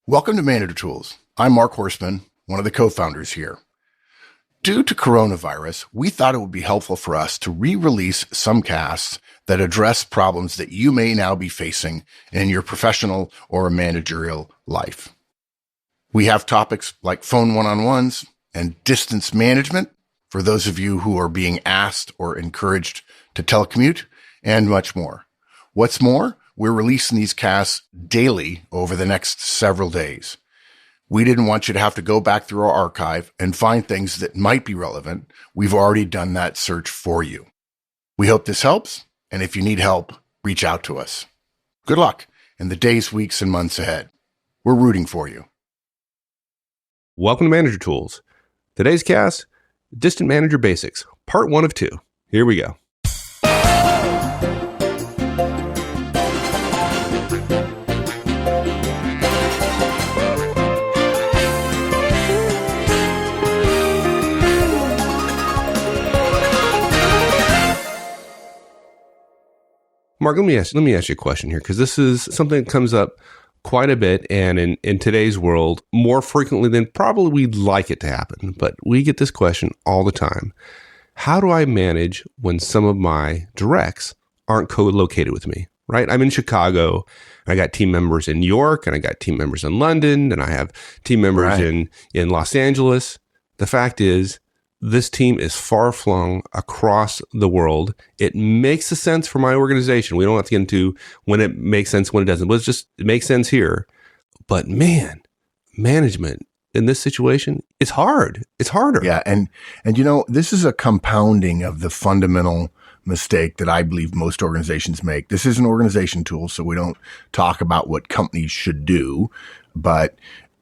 Welcome to Manager Tools. I'm Mark Horstman, one of the co-founders here. Due to coronavirus, we thought it would be helpful for us to re-release some casts that address problems that you may now be facing in your professional or managerial life. We have topics like phone one-on-ones and distance management for those of you who are being asked or encouraged to telecommute, and much more. What's more, we're releasing these casts daily over the next several days. We didn't want you to have to go back through our archive and find things that might be relevant. We've already done that search for you. We hope this helps, and if you need help, reach out to us. Good luck in the days, weeks, and months ahead. We're rooting for you. Welcome to Manager Tools. Today's cast, Distant Manager Basics, part 1 of 2. Here we go. Mark, let me ask you a question here, because this is something that comes up quite a bit, and in today's world, more frequently than probably we'd like it to happen. But we get this question all the time. How do I manage when some of my directs aren't co-located with me, right? I'm in Chicago, and I got team members in New York, and I got team members in London, and I have team members in Los Angeles. The fact is, this team is far-flung across the world. It makes sense for my organization. We don't have to get into when it makes sense, when it doesn't. But it makes sense here. But man, management in this situation, it's hard. It's harder. Yeah, and you know, this is a compounding of the fundamental mistake that I believe most organizations make. This is an organization tool, so we don't talk about what companies should do. But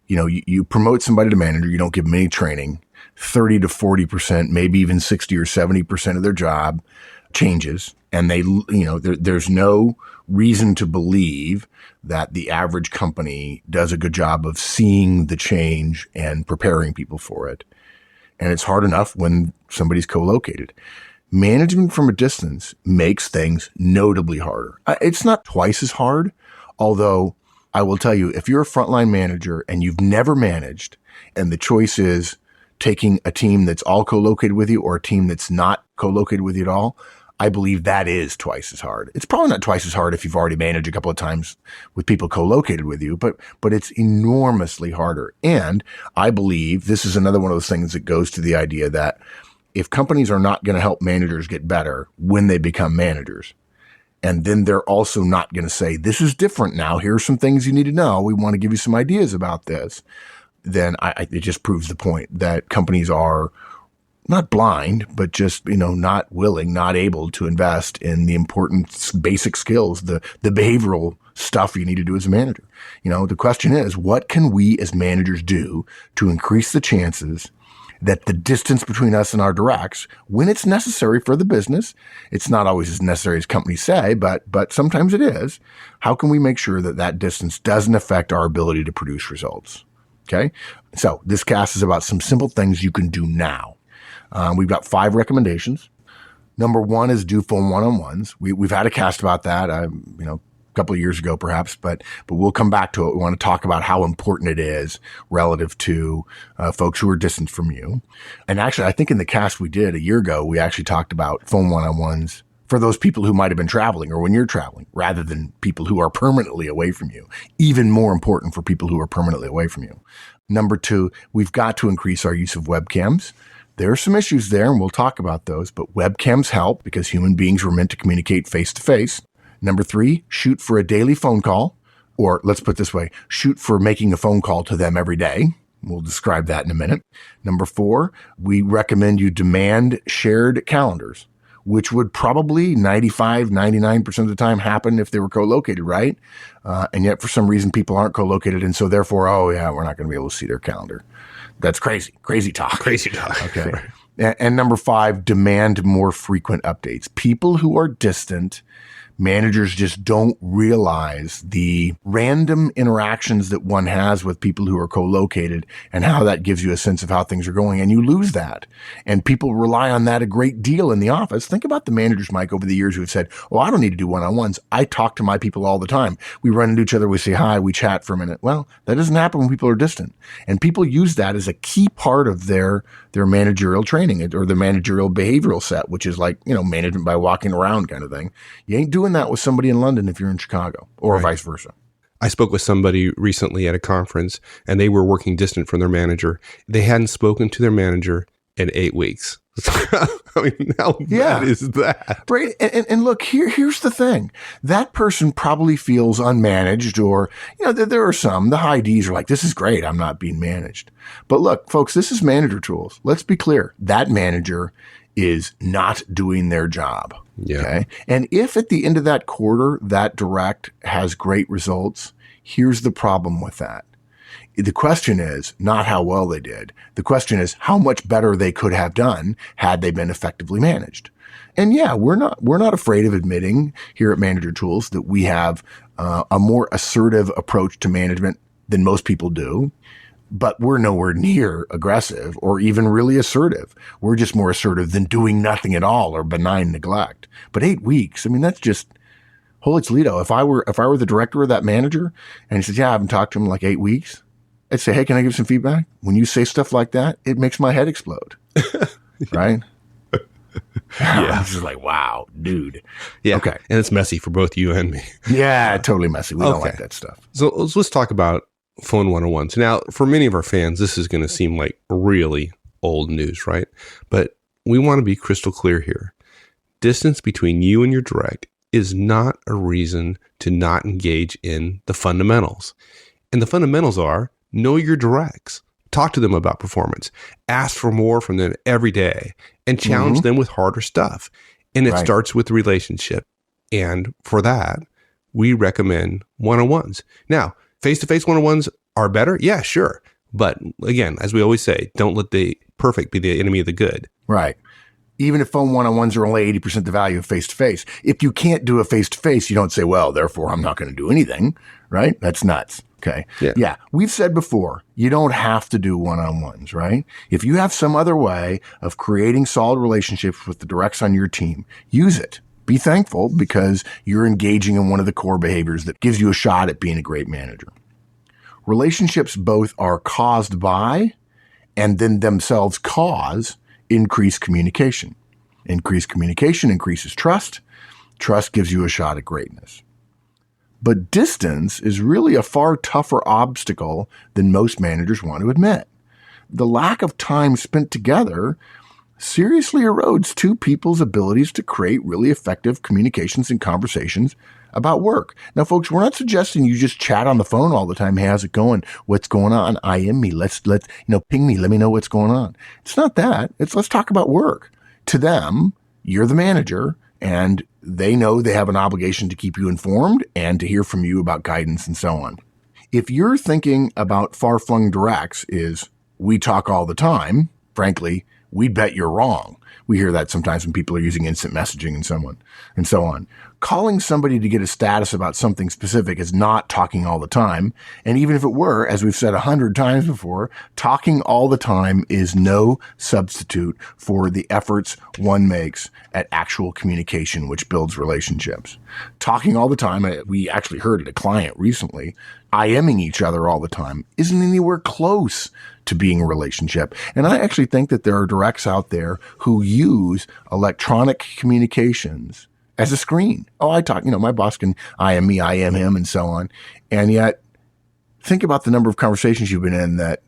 you know, you promote somebody to manager, you don't give them any training. 30 to 40%, maybe even 60 or 70% of their job changes. And there's no reason to believe that the average company does a good job of seeing the change and preparing people for it. And it's hard enough when somebody's co-located. Management from a distance makes things notably harder. It's not twice as hard, although I will tell you, if you're a frontline manager and you've never managed, and the choice is taking a team that's all co-located with you or a team that's not co-located with you at all, I believe that is twice as hard. It's probably not twice as hard if you've already managed a couple of times with people co-located with you, but it's enormously harder. And I believe this is another one of those things that goes to the idea that if companies are not going to help managers get better when they become managers, and then they're also not going to say, this is different now, here are some things you need to know, we want to give you some ideas about this, then it just proves the point that companies are not blind, but just, not willing, not able to invest in the important basic skills, the behavioral stuff you need to do as a manager. The question is, what can we as managers do to increase the chances that the distance between us and our directs, when it's necessary for the business, it's not always as necessary as companies say, but sometimes it is. How can we make sure that distance doesn't affect our ability to produce results? Okay. So this cast is about some simple things you can do now. We've got 5 recommendations. Number 1 is do phone one-on-ones. We've had a cast about that, a couple of years ago perhaps, but we'll come back to it. We want to talk about how important it is relative to folks who are distant from you. And actually, I think in the cast we did a year ago, we actually talked about phone one-on-ones for those people who might have been traveling or when you're traveling, rather than people who are permanently away from you. Even more important for people who are permanently away from you. Number 2, we've got to increase our use of webcams. There are some issues there, and we'll talk about those, but webcams help because human beings were meant to communicate face to face. Number 3, shoot for a daily phone call, or let's put it this way, shoot for making a phone call to them every day. We'll describe that in a minute. Number 4, we recommend you demand shared calendars, which would probably 95, 99% of the time happen if they were co-located, right? And yet for some reason people aren't co-located. And so therefore, we're not going to be able to see their calendar. That's crazy. Crazy talk. Crazy talk. Okay. And number 5, demand more frequent updates. People who are distant Managers just don't realize the random interactions that one has with people who are co-located and how that gives you a sense of how things are going. And you lose that. And people rely on that a great deal in the office. Think about the managers, Mike, over the years who have said, oh, I don't need to do one-on-ones. I talk to my people all the time. We run into each other. We say hi. We chat for a minute. Well, that doesn't happen when people are distant. And people use that as a key part of their managerial training or the managerial behavioral set, which is like, management by walking around kind of thing. You ain't doing that with somebody in London if you're in Chicago or vice versa. I spoke with somebody recently at a conference and they were working distant from their manager. They hadn't spoken to their manager in 8 weeks. I mean, how bad is that? Right. And look, here's the thing. That person probably feels unmanaged or, there are some, the high Ds are like, this is great. I'm not being managed. But look, folks, this is manager tools. Let's be clear. That manager is not doing their job. Yeah. Okay. And if at the end of that quarter, that direct has great results, here's the problem with that. The question is not how well they did. The question is how much better they could have done had they been effectively managed. And yeah, we're not afraid of admitting here at Manager Tools that we have a more assertive approach to management than most people do. But we're nowhere near aggressive or even really assertive. We're just more assertive than doing nothing at all or benign neglect. But 8 weeks, I mean, that's just holy Toledo. If I were the director of that manager and he says, yeah, I haven't talked to him in like 8 weeks, I'd say, hey, can I give some feedback? When you say stuff like that, it makes my head explode. Right? Yeah. It's just like, wow, dude. Yeah. Okay. And it's messy for both you and me. Yeah, totally messy. We don't like that stuff. So let's talk about phone one-on-ones. Now, for many of our fans, this is going to seem like really old news, right? But we want to be crystal clear here. Distance between you and your direct is not a reason to not engage in the fundamentals. And the fundamentals are know your directs. Talk to them about performance. Ask for more from them every day and challenge them with harder stuff. And it starts with the relationship. And for that, we recommend one-on-ones. Now, face-to-face one-on-ones are better? Yeah, sure. But again, as we always say, don't let the perfect be the enemy of the good. Right. Even if phone one-on-ones are only 80% the value of face-to-face. If you can't do a face-to-face, you don't say, well, therefore I'm not going to do anything, right? That's nuts. Okay. Yeah. We've said before, you don't have to do one-on-ones, right? If you have some other way of creating solid relationships with the directs on your team, use it. Be thankful because you're engaging in one of the core behaviors that gives you a shot at being a great manager. Relationships both are caused by and then themselves cause increased communication. Increased communication increases trust. Trust gives you a shot at greatness. But distance is really a far tougher obstacle than most managers want to admit. The lack of time spent together seriously erodes two people's abilities to create really effective communications and conversations about work. Now, folks, we're not suggesting you just chat on the phone all the time. Hey, how's it going? What's going on? IM me. Let's ping me. Let me know what's going on. It's not that. It's let's talk about work. To them, you're the manager and they know they have an obligation to keep you informed and to hear from you about guidance and so on. If you're thinking about far-flung directs is we talk all the time, frankly, we bet you're wrong. We hear that sometimes when people are using instant messaging and so on. Calling somebody to get a status about something specific is not talking all the time. And even if it were, as we've said 100 times before, talking all the time is no substitute for the efforts one makes at actual communication, which builds relationships. Talking all the time, we actually heard at a client recently, IMing each other all the time isn't anywhere close to being a relationship. And I actually think that there are directs out there who use electronic communications as a screen. Oh, I talk, my boss can IM me, IM him, and so on. And yet, think about the number of conversations you've been in that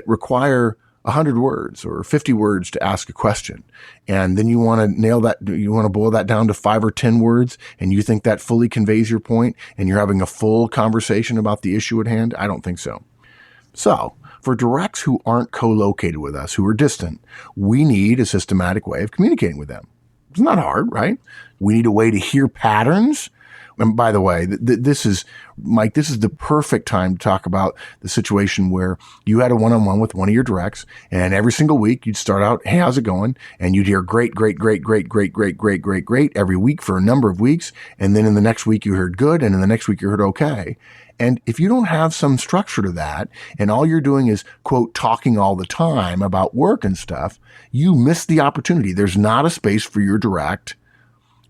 require 100 words or 50 words to ask a question. And then you want to nail that, you want to boil that down to 5 or 10 words, and you think that fully conveys your point, and you're having a full conversation about the issue at hand? I don't think so. So, for directs who aren't co-located with us, who are distant, we need a systematic way of communicating with them. It's not hard, right? We need a way to hear patterns And by the way, this is, Mike, this is the perfect time to talk about the situation where you had a one-on-one with one of your directs, and every single week you'd start out, hey, how's it going? And you'd hear great, great, great, great, great, great, great, great, great every week for a number of weeks. And then in the next week you heard good, and in the next week you heard okay. And if you don't have some structure to that, and all you're doing is, quote, talking all the time about work and stuff, you miss the opportunity. There's not a space for your direct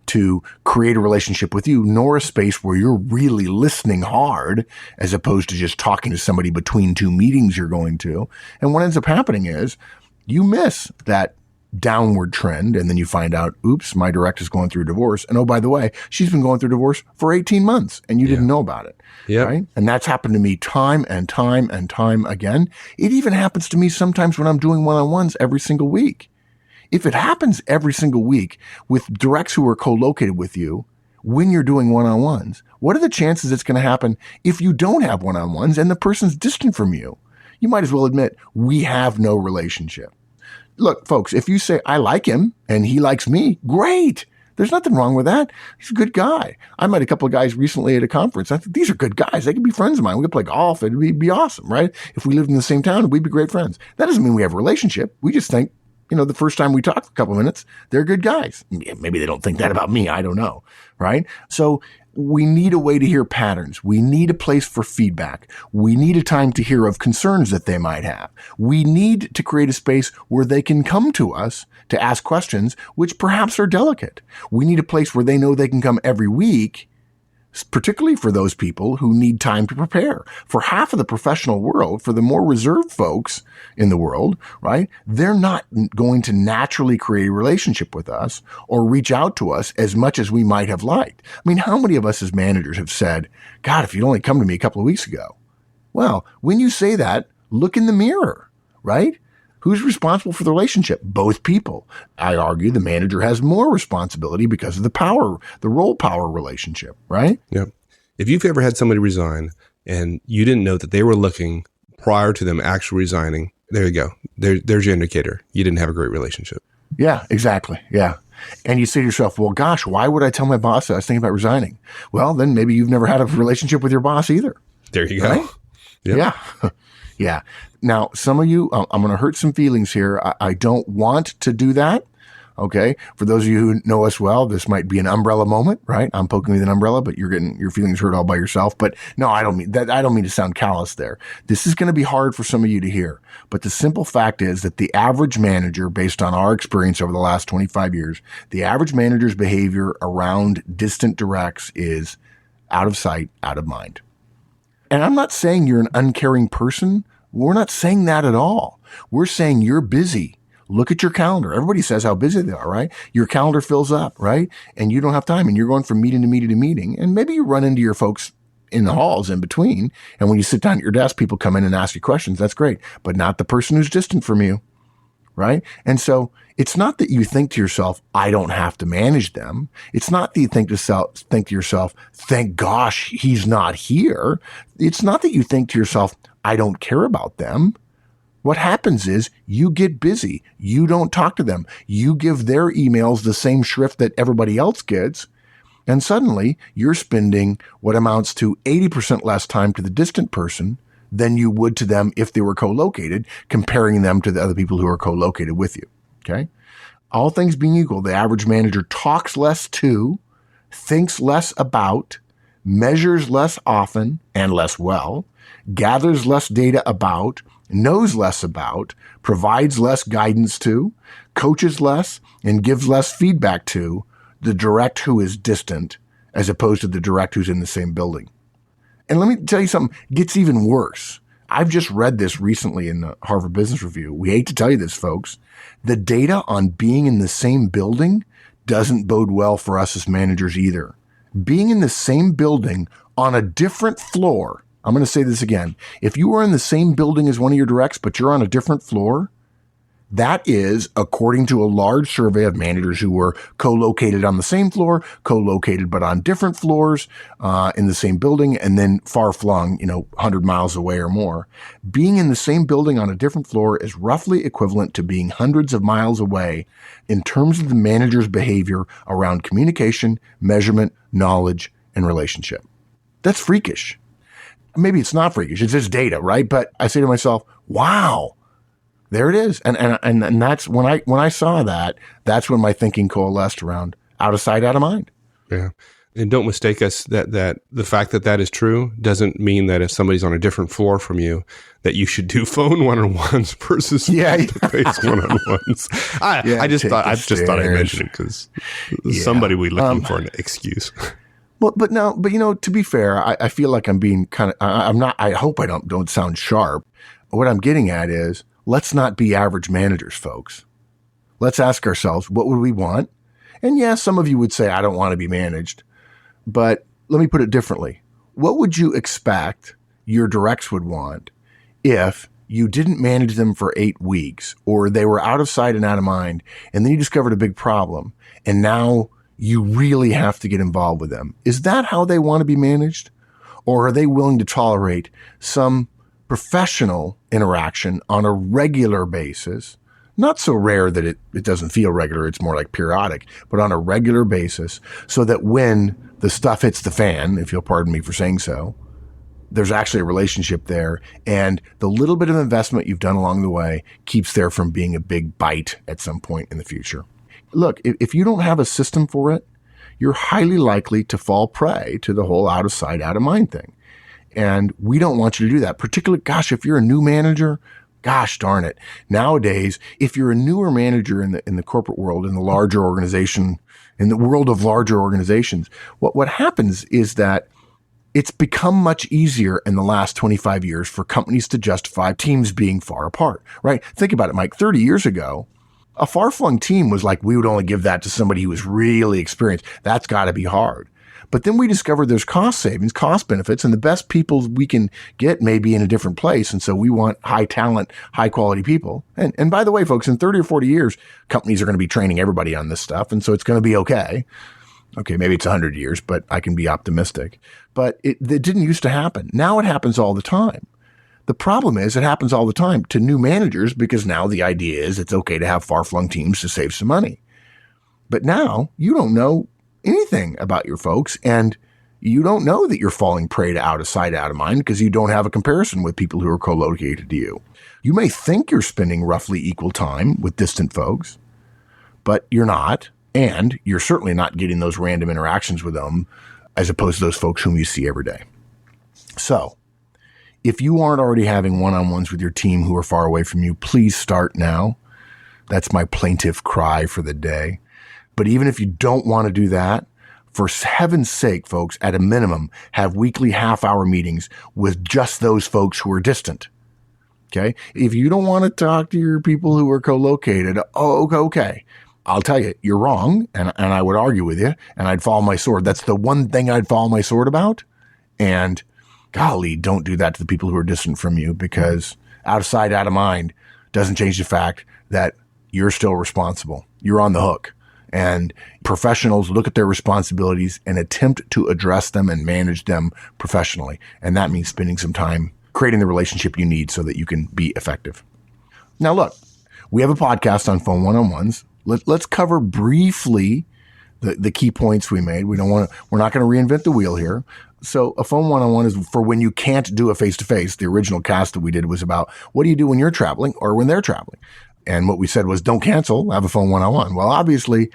to create a relationship with you, nor a space where you're really listening hard as opposed to just talking to somebody between two meetings you're going to. And what ends up happening is you miss that downward trend, and then you find out, oops, my direct is going through a divorce. And oh, by the way, she's been going through divorce for 18 months and you didn't know about it. Yeah. Right. And that's happened to me time and time and time again. It even happens to me sometimes when I'm doing one-on-ones every single week. If it happens every single week with directs who are co-located with you when you're doing one-on-ones, what are the chances it's going to happen if you don't have one-on-ones and the person's distant from you? You might as well admit we have no relationship. Look, folks, if you say, I like him and he likes me, great. There's nothing wrong with that. He's a good guy. I met a couple of guys recently at a conference. I think these are good guys. They could be friends of mine. We could play golf. It'd be awesome, right? If we lived in the same town, we'd be great friends. That doesn't mean we have a relationship. We just think, the first time we talk for a couple of minutes, they're good guys. Maybe they don't think that about me. I don't know, right? So we need a way to hear patterns. We need a place for feedback. We need a time to hear of concerns that they might have. We need to create a space where they can come to us to ask questions, which perhaps are delicate. We need a place where they know they can come every week, particularly for those people who need time to prepare. For half of the professional world, for the more reserved folks in the world, right, they're not going to naturally create a relationship with us or reach out to us as much as we might have liked. I mean, how many of us as managers have said, God, if you'd only come to me a couple of weeks ago? Well, when you say that, look in the mirror, right? Who's responsible for the relationship? Both people. I argue the manager has more responsibility because of the role power relationship, right? Yeah. If you've ever had somebody resign and you didn't know that they were looking prior to them actually resigning, there you go. There's your indicator. You didn't have a great relationship. Yeah, exactly. Yeah. And you say to yourself, well, gosh, why would I tell my boss that I was thinking about resigning? Well, then maybe you've never had a relationship with your boss either. There you go. Right? Yep. Yeah. Yeah. Now, some of you, I'm going to hurt some feelings here. I don't want to do that. Okay. For those of you who know us well, this might be an umbrella moment, right? I'm poking you with an umbrella, but you're getting your feelings hurt all by yourself. But no, I don't mean that. I don't mean to sound callous there. This is going to be hard for some of you to hear. But the simple fact is that the average manager, based on our experience over the last 25 years, the average manager's behavior around distant directs is out of sight, out of mind. And I'm not saying you're an uncaring person. We're not saying that at all. We're saying you're busy. Look at your calendar. Everybody says how busy they are, right? Your calendar fills up, right? And you don't have time, and you're going from meeting to meeting to meeting. And maybe you run into your folks in the halls in between. And when you sit down at your desk, people come in and ask you questions. That's great. But not the person who's distant from you, right? And so it's not that you think to yourself, I don't have to manage them. It's not that you think to yourself, thank gosh, he's not here. It's not that you think to yourself, I don't care about them. What happens is you get busy. You don't talk to them. You give their emails the same shrift that everybody else gets. And suddenly you're spending what amounts to 80% less time to the distant person than you would to them if they were co-located, comparing them to the other people who are co-located with you. Okay. All things being equal, the average manager talks less to, thinks less about, measures less often and less well, gathers less data about, knows less about, provides less guidance to, coaches less, and gives less feedback to the direct who is distant as opposed to the direct who's in the same building. And let me tell you something, it gets even worse. I've just read this recently in the Harvard Business Review. We hate to tell you this, folks. The data on being in the same building doesn't bode well for us as managers either. Being in the same building on a different floor, I'm going to say this again. If you are in the same building as one of your directs, but you're on a different floor, that is, according to a large survey of managers who were co-located on the same floor, co-located but on different floors in the same building, and then far-flung, 100 miles away or more. Being in the same building on a different floor is roughly equivalent to being hundreds of miles away in terms of the manager's behavior around communication, measurement, knowledge, and relationship. That's freakish. Maybe it's not freakish. It's just data, right? But I say to myself, wow, there it is. And that's when I saw that, that's when my thinking coalesced around out of sight, out of mind. Yeah. And don't mistake us that the fact that is true doesn't mean that if somebody's on a different floor from you, that you should do phone one-on-ones versus face one-on-ones. I just thought I'd mention it because somebody we looking for an excuse. Well, but to be fair, I feel like I'm being I'm not, I hope I don't sound sharp. What I'm getting at is, let's not be average managers, folks. Let's ask ourselves, what would we want? And yes, some of you would say, I don't want to be managed. But let me put it differently. What would you expect your directs would want if you didn't manage them for 8 weeks, or they were out of sight and out of mind, and then you discovered a big problem, and now you really have to get involved with them? Is that how they want to be managed? Or are they willing to tolerate some professional interaction on a regular basis? Not so rare that it doesn't feel regular, it's more like periodic, but on a regular basis, so that when the stuff hits the fan, if you'll pardon me for saying so, there's actually a relationship there, and the little bit of investment you've done along the way keeps there from being a big bite at some point in the future. Look, if you don't have a system for it, you're highly likely to fall prey to the whole out of sight, out of mind thing. And we don't want you to do that. Particularly, if you're a new manager, gosh darn it. Nowadays, if you're a newer manager in the corporate world, in the larger organization, in the world of larger organizations, what happens is that it's become much easier in the last 25 years for companies to justify teams being far apart, right? Think about it, Mike. 30 years ago, a far-flung team was like, we would only give that to somebody who was really experienced. That's got to be hard. But then we discovered there's cost savings, cost benefits, and the best people we can get may be in a different place. And so we want high talent, high quality people. And by the way, folks, in 30 or 40 years, companies are going to be training everybody on this stuff. And so it's going to be okay. Okay, maybe it's 100 years, but I can be optimistic. But it didn't used to happen. Now it happens all the time. The problem is it happens all the time to new managers because now the idea is it's okay to have far-flung teams to save some money. But now you don't know anything about your folks, and you don't know that you're falling prey to out of sight, out of mind because you don't have a comparison with people who are co-located to you. You may think you're spending roughly equal time with distant folks, but you're not, and you're certainly not getting those random interactions with them as opposed to those folks whom you see every day. So if you aren't already having one-on-ones with your team who are far away from you, please start now. That's my plaintive cry for the day. But even if you don't want to do that, for heaven's sake, folks, at a minimum, have weekly half-hour meetings with just those folks who are distant. Okay? If you don't want to talk to your people who are co-located, okay. I'll tell you, you're wrong, and I would argue with you, and I'd follow my sword. That's the one thing I'd follow my sword about. And golly, don't do that to the people who are distant from you, because out of sight, out of mind doesn't change the fact that you're still responsible. You're on the hook. And professionals look at their responsibilities and attempt to address them and manage them professionally. And that means spending some time creating the relationship you need so that you can be effective. Now, look, we have a podcast on phone one-on-ones. Let's cover briefly the key points we made. We're not going to reinvent the wheel here. So a phone one-on-one is for when you can't do a face-to-face. The original cast that we did was about what do you do when you're traveling or when they're traveling? And what we said was don't cancel, have a phone one-on-one. Well, obviously,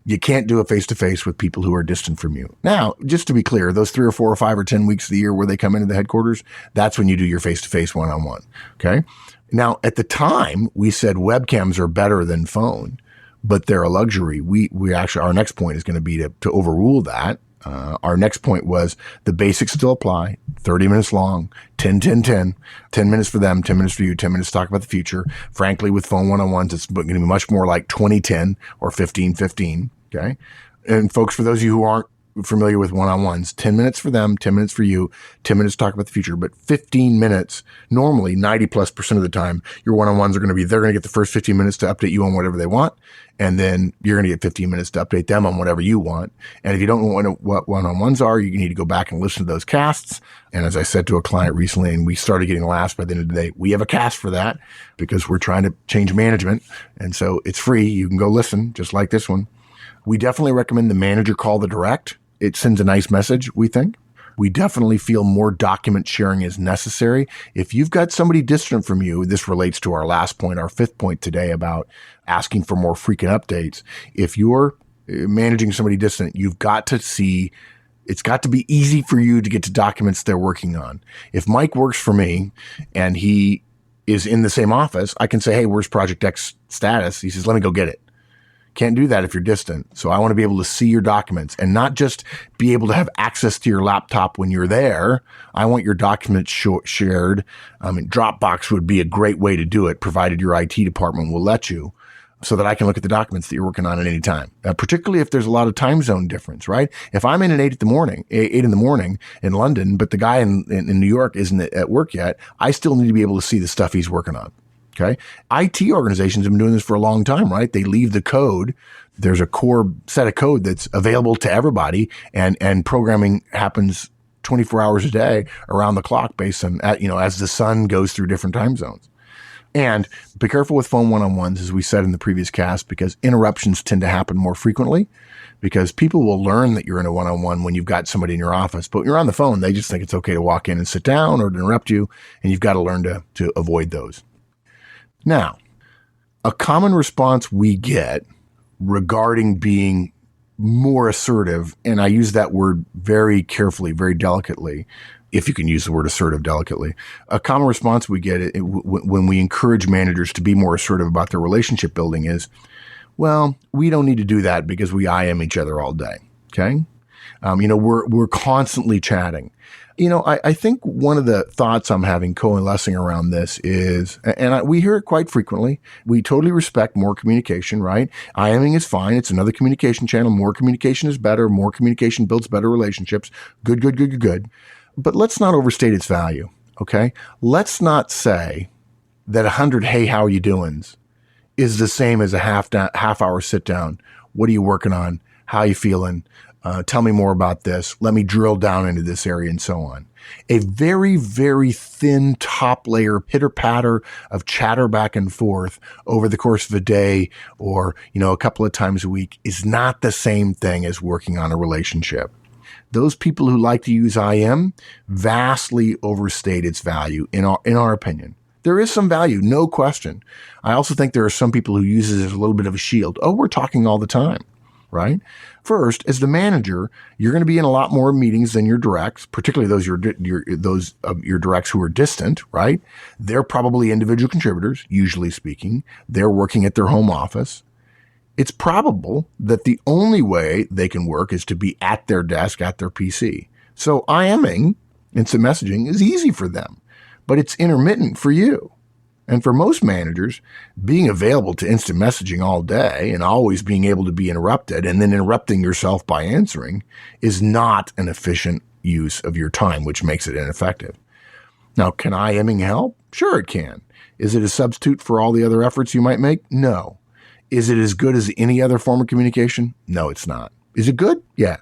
you can't do a face-to-face with people who are distant from you. Now, just to be clear, those 3 or 4 or 5 or 10 weeks of the year where they come into the headquarters, that's when you do your face-to-face one-on-one. Okay? Now, at the time, we said webcams are better than phone, but they're a luxury. We actually, our next point is going to be to overrule that. Our next point was the basics still apply. 30 minutes long, 10, 10, 10, 10 minutes for them, 10 minutes for you, 10 minutes to talk about the future. Frankly, with phone one-on-ones, it's going to be much more like 20-10 or 15-15. Okay. And folks, for those of you who aren't familiar with one-on-ones, 10 minutes for them, 10 minutes for you, 10 minutes to talk about the future, but 15 minutes, normally 90+% of the time, your one-on-ones are going to be, they're going to get the first 15 minutes to update you on whatever they want. And then you're going to get 15 minutes to update them on whatever you want. And if you don't know what one-on-ones are, you need to go back and listen to those casts. And as I said to a client recently, and we started getting laughs by the end of the day, we have a cast for that because we're trying to change management. And so it's free. You can go listen just like this one. We definitely recommend the manager call the direct. It sends a nice message, we think. We definitely feel more document sharing is necessary. If you've got somebody distant from you, this relates to our last point, our fifth point today about asking for more frequent updates. If you're managing somebody distant, you've got to see, it's got to be easy for you to get to documents they're working on. If Mike works for me and he is in the same office, I can say, hey, where's Project X status? He says, let me go get it. Can't do that if you're distant. So I want to be able to see your documents and not just be able to have access to your laptop when you're there. I want your documents shared. Dropbox would be a great way to do it, provided your IT department will let you, so that I can look at the documents that you're working on at any time. Particularly if there's a lot of time zone difference, right? If I'm in at 8 in the morning in London, but the guy in New York isn't at work yet, I still need to be able to see the stuff he's working on. Okay. IT organizations have been doing this for a long time, right? They leave the code. There's a core set of code that's available to everybody, and programming happens 24 hours a day around the clock based on, as the sun goes through different time zones. And be careful with phone one-on-ones, as we said in the previous cast, because interruptions tend to happen more frequently, because people will learn that you're in a one-on-one when you've got somebody in your office. But when you're on the phone, they just think it's okay to walk in and sit down or to interrupt you, and you've got to learn to avoid those. Now, a common response we get regarding being more assertive, and I use that word very carefully, very delicately, if you can use the word assertive delicately, a common response we get when we encourage managers to be more assertive about their relationship building is, well, we don't need to do that because we IM each other all day. Okay. We're constantly chatting. I think one of the thoughts I'm having coalescing around this is, we hear it quite frequently, we totally respect more communication, right? IMing is fine. It's another communication channel. More communication is better. More communication builds better relationships. Good. But let's not overstate its value, okay? Let's not say that 100 hey, how are you doings is the same as a half hour sit down. What are you working on? How are you feeling? Tell me more about this. Let me drill down into this area and so on. A very, very thin top layer pitter patter of chatter back and forth over the course of a day or, a couple of times a week is not the same thing as working on a relationship. Those people who like to use IM vastly overstate its value in our opinion. There is some value, no question. I also think there are some people who use it as a little bit of a shield. Oh, we're talking all the time. Right? First, as the manager, you're going to be in a lot more meetings than your directs, particularly those of your directs who are distant, right? They're probably individual contributors, usually speaking. They're working at their home office. It's probable that the only way they can work is to be at their desk, at their PC. So IMing, instant messaging, is easy for them, but it's intermittent for you. And for most managers, being available to instant messaging all day and always being able to be interrupted and then interrupting yourself by answering is not an efficient use of your time, which makes it ineffective. Now, can IMing help? Sure it can. Is it a substitute for all the other efforts you might make? No. Is it as good as any other form of communication? No, it's not. Is it good? Yeah.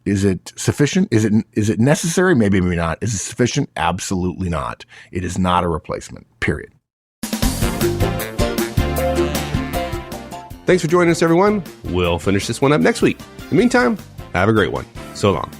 Is it sufficient? Is it necessary? Maybe not. Is it sufficient? Absolutely not. It is not a replacement, period. Thanks for joining us, everyone. We'll finish this one up next week. In the meantime, have a great one. So long.